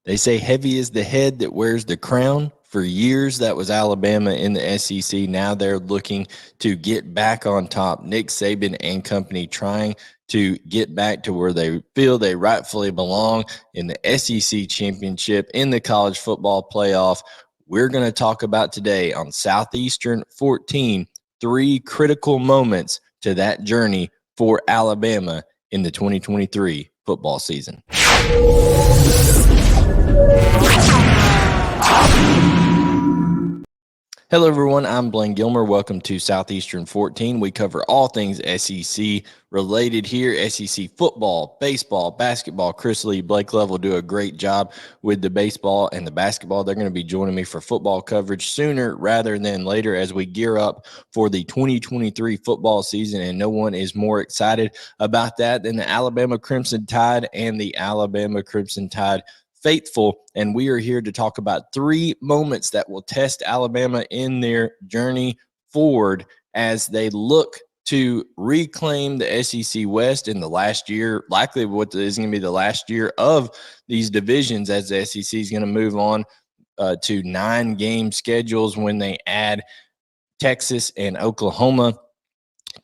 They say heavy is the head that wears the crown. For years, that was Alabama in the SEC. Now they're looking to get back on top. Nick Saban and company trying to get back to where they feel they rightfully belong in the SEC championship, in the college football playoff. We're going to talk about today on Southeastern 14, 3 critical moments to that journey for Alabama in the 2023 football season. Hello, everyone. I'm Blayne Gilmer. Welcome to Southeastern 14. We cover all things SEC related here. SEC football, baseball, basketball. Chris Lee, Blake Love will do a great job with the baseball and the basketball. They're going to be joining me for football coverage sooner rather than later as we gear up for the 2023 football season. And no one is more excited about that than the Alabama Crimson Tide and the Alabama Crimson Tide faithful, and we are here to talk about 3 moments that will test Alabama in their journey forward as they look to reclaim the SEC West in the last year, likely what is going to be the last year of these divisions, as the SEC is going to move on to 9-game schedules when they add Texas and Oklahoma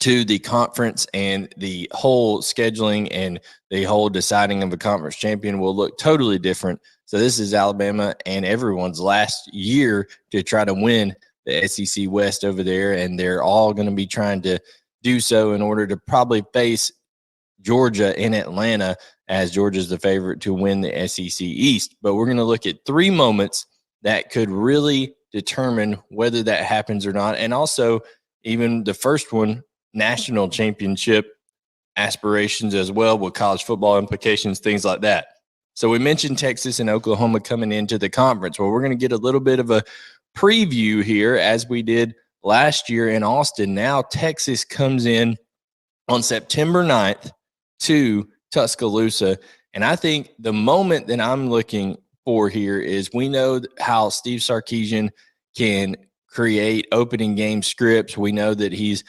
to the conference, and the whole scheduling and the whole deciding of a conference champion will look totally different. So this is Alabama and everyone's last year to try to win the SEC West over there, and they're all going to be trying to do so in order to probably face Georgia in Atlanta, as Georgia's the favorite to win the SEC East. But we're going to look at 3 moments that could really determine whether that happens or not, and also even the first one, national championship aspirations as well, with college football implications, things like that. So we mentioned Texas and Oklahoma coming into the conference. Well, we're going to get a little bit of a preview here as we did last year in Austin. Now Texas comes in on September 9th to Tuscaloosa. And I think the moment that I'm looking for here is, we know how Steve Sarkisian can create opening game scripts. We know that he's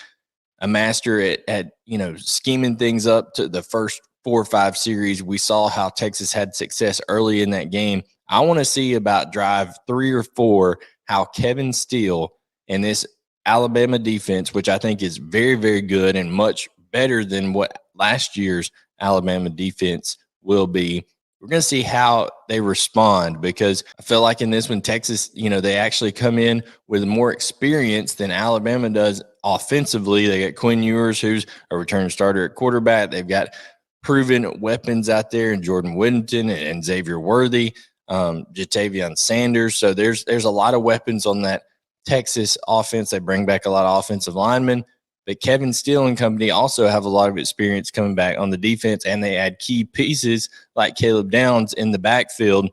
a master at scheming things up to the first 4 or 5 series. We saw how Texas had success early in that game. I want to see about drive 3 or 4 how Kevin Steele and this Alabama defense, which I think is very, very good and much better than what last year's Alabama defense will be. We're going to see how they respond, because I feel like in this one, Texas, they actually come in with more experience than Alabama does offensively. They got Quinn Ewers, who's a return starter at quarterback. They've got proven weapons out there in Jordan Whittington and Xavier Worthy, Jatavion Sanders. So there's a lot of weapons on that Texas offense. They bring back a lot of offensive linemen. But Kevin Steele and company also have a lot of experience coming back on the defense, and they add key pieces like Caleb Downs in the backfield,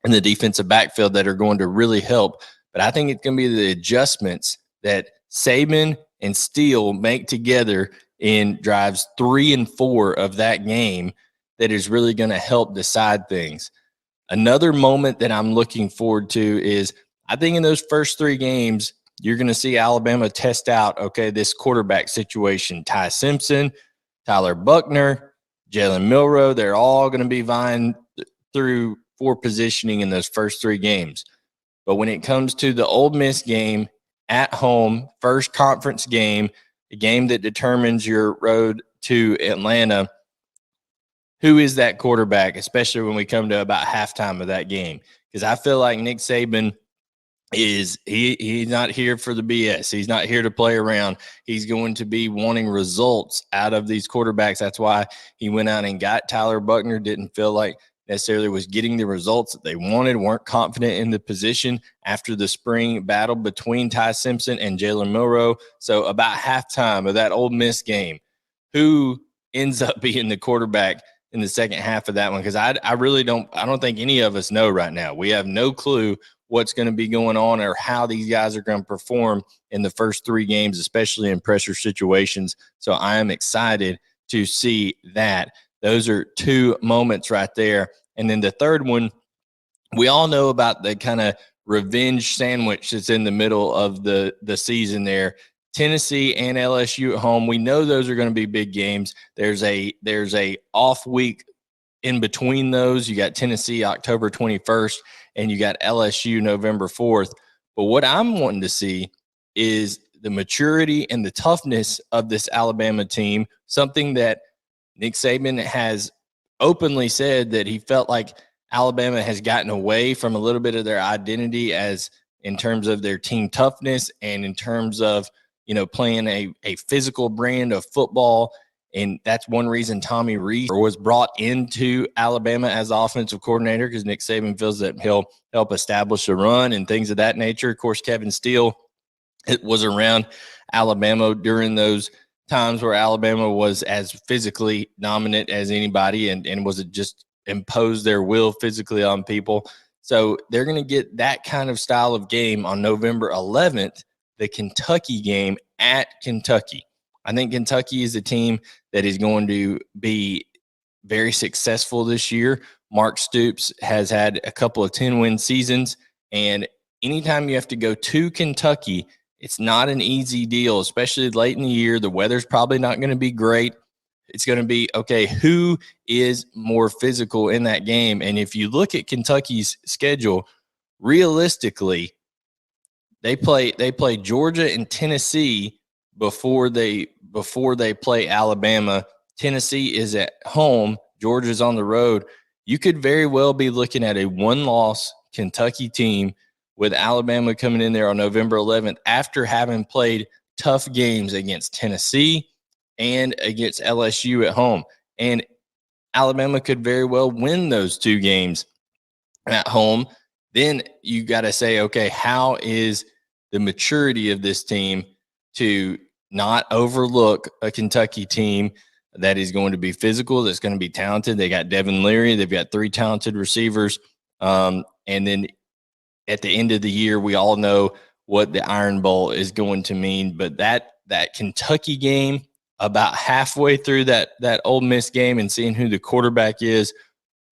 in the defensive backfield, that are going to really help. But I think it's going to be the adjustments that Saban and Steele make together in drives 3 and 4 of that game that is really going to help decide things. Another moment that I'm looking forward to is, I think in those first 3 games, you're going to see Alabama test out, okay, this quarterback situation. Ty Simpson, Tyler Buckner, Jalen Milroe, they're all going to be vying through for positioning in those first 3 games. But when it comes to the Ole Miss game at home, first conference game, a game that determines your road to Atlanta, who is that quarterback, especially when we come to about halftime of that game? Because I feel like Nick Saban he's not here for the BS. He's not here to play around. He's going to be wanting results out of these quarterbacks. That's why he went out and got Tyler Buckner. Didn't feel like necessarily was getting the results that they wanted, weren't confident in the position after the spring battle between Ty Simpson and Jalen Milroe. So about halftime of that Ole Miss game, who ends up being the quarterback in the second half of that one? Because I don't think any of us know right now. We have no clue what's going to be going on or how these guys are going to perform in the first 3 games, especially in pressure situations. So I am excited to see that. Those are 2 moments right there. And then the third one, we all know about the kind of revenge sandwich that's in the middle of the season there. Tennessee and LSU at home. We know those are going to be big games. There's a off week in between those, you got Tennessee October 21st, and you got LSU November 4th. But what I'm wanting to see is the maturity and the toughness of this Alabama team, something that Nick Saban has openly said that he felt like Alabama has gotten away from a little bit of their identity as in terms of their team toughness and in terms of, playing a physical brand of football. And that's one reason Tommy Rees was brought into Alabama as offensive coordinator, because Nick Saban feels that he'll help establish a run and things of that nature. Of course, Kevin Steele, it was around Alabama during those times where Alabama was as physically dominant as anybody and was it just imposed their will physically on people. So they're going to get that kind of style of game on November 11th, the Kentucky game at Kentucky. I think Kentucky is a team that is going to be very successful this year. Mark Stoops has had a couple of 10-win seasons, and anytime you have to go to Kentucky, it's not an easy deal, especially late in the year. The weather's probably not going to be great. It's going to be, okay, who is more physical in that game? And if you look at Kentucky's schedule, realistically, they play Georgia and Tennessee before they play Alabama. Tennessee is at home. Georgia's on the road. You could very well be looking at a one-loss Kentucky team with Alabama coming in there on November 11th after having played tough games against Tennessee and against LSU at home. And Alabama could very well win those two games at home. Then you got to say, okay, how is the maturity of this team to not overlook a Kentucky team that is going to be physical, that's going to be talented? They got Devin Leary. They've got 3 talented receivers. And then at the end of the year, we all know what the Iron Bowl is going to mean. But that Kentucky game, about halfway through that Ole Miss game and seeing who the quarterback is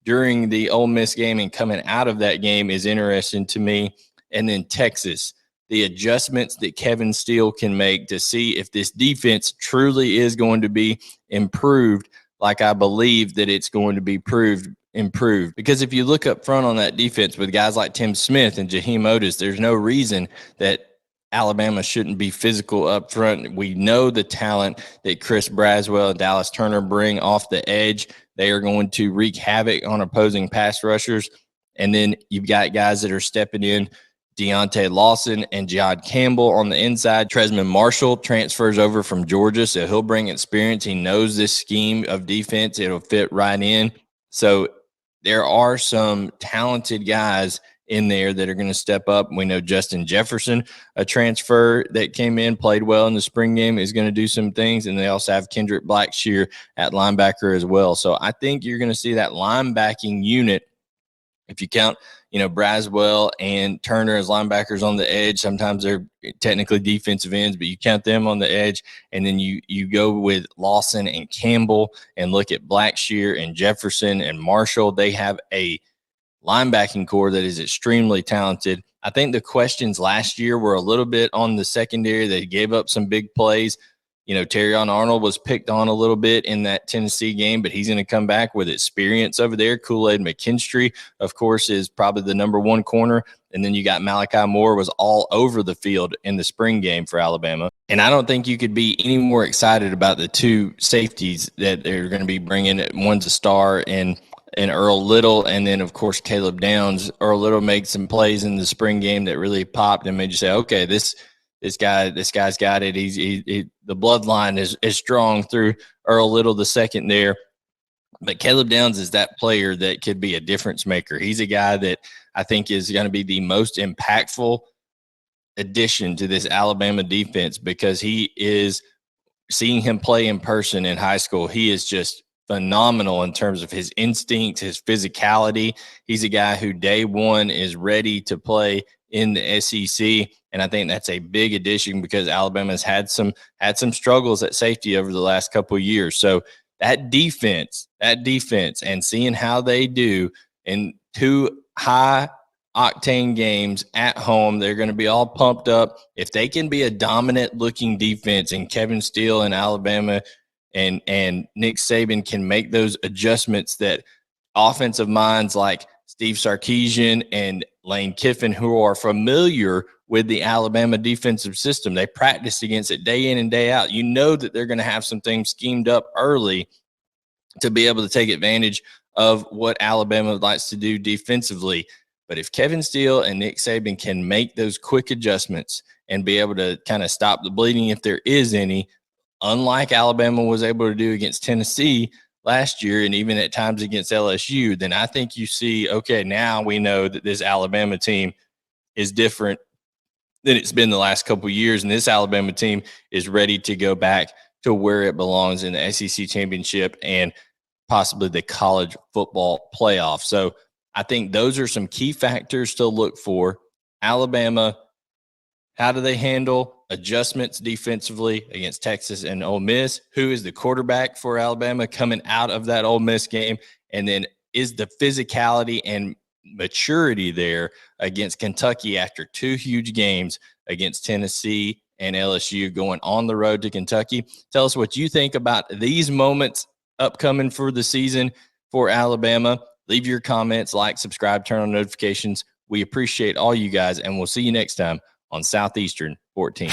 during the Ole Miss game and coming out of that game is interesting to me. And then Texas, the adjustments that Kevin Steele can make to see if this defense truly is going to be improved, like I believe that it's going to be improved. Because if you look up front on that defense with guys like Tim Smith and Jaheim Otis, there's no reason that Alabama shouldn't be physical up front. We know the talent that Chris Braswell and Dallas Turner bring off the edge. They are going to wreak havoc on opposing pass rushers. And then you've got guys that are stepping in, Deontay Lawson and Jihad Campbell on the inside. Tresman Marshall transfers over from Georgia, so he'll bring experience. He knows this scheme of defense. It'll fit right in. So there are some talented guys in there that are going to step up. We know Justin Jefferson, a transfer that came in, played well in the spring game, is going to do some things. And they also have Kendrick Blackshear at linebacker as well. So I think you're going to see that linebacking unit, if you count, Braswell and Turner as linebackers on the edge. Sometimes they're technically defensive ends, but you count them on the edge. And then you go with Lawson and Campbell and look at Blackshear and Jefferson and Marshall. They have a linebacking core that is extremely talented. I think the questions last year were a little bit on the secondary. They gave up some big plays. Terrion Arnold was picked on a little bit in that Tennessee game, but he's going to come back with experience over there. Kool-Aid McKinstry, of course, is probably the number one corner. And then you got Malachi Moore, was all over the field in the spring game for Alabama. And I don't think you could be any more excited about the two safeties that they're going to be bringing. One's a star and Earl Little, and then, of course, Caleb Downs. Earl Little made some plays in the spring game that really popped and made you say, okay, this guy's got it. The bloodline is strong through Earl Little the second there. But Caleb Downs is that player that could be a difference maker. He's a guy that I think is going to be the most impactful addition to this Alabama defense, because he is, seeing him play in person in high school, he is just phenomenal in terms of his instincts, his physicality. He's a guy who day one is ready to play in the SEC. And I think that's a big addition, because Alabama's had some struggles at safety over the last couple of years. So that defense and seeing how they do in two high octane games at home, they're going to be all pumped up. If they can be a dominant looking defense, and Kevin Steele and Alabama and Nick Saban can make those adjustments that offensive minds like Steve Sarkisian and Lane Kiffin, who are familiar with the Alabama defensive system. They practice against it day in and day out. You know that they're going to have some things schemed up early to be able to take advantage of what Alabama likes to do defensively. But if Kevin Steele and Nick Saban can make those quick adjustments and be able to kind of stop the bleeding if there is any, unlike Alabama was able to do against Tennessee last year and even at times against LSU, then I think you see, okay, now we know that this Alabama team is different than it's been the last couple of years, and this Alabama team is ready to go back to where it belongs in the SEC championship and possibly the college football playoff. So I think those are some key factors to look for. Alabama, how do they handle adjustments defensively against Texas and Ole Miss? Who is the quarterback for Alabama coming out of that Ole Miss game? And then is the physicality and maturity there against Kentucky after two huge games against Tennessee and LSU going on the road to Kentucky? Tell us what you think about these moments upcoming for the season for Alabama. Leave your comments, like, subscribe, turn on notifications. We appreciate all you guys, and we'll see you next time on Southeastern 14.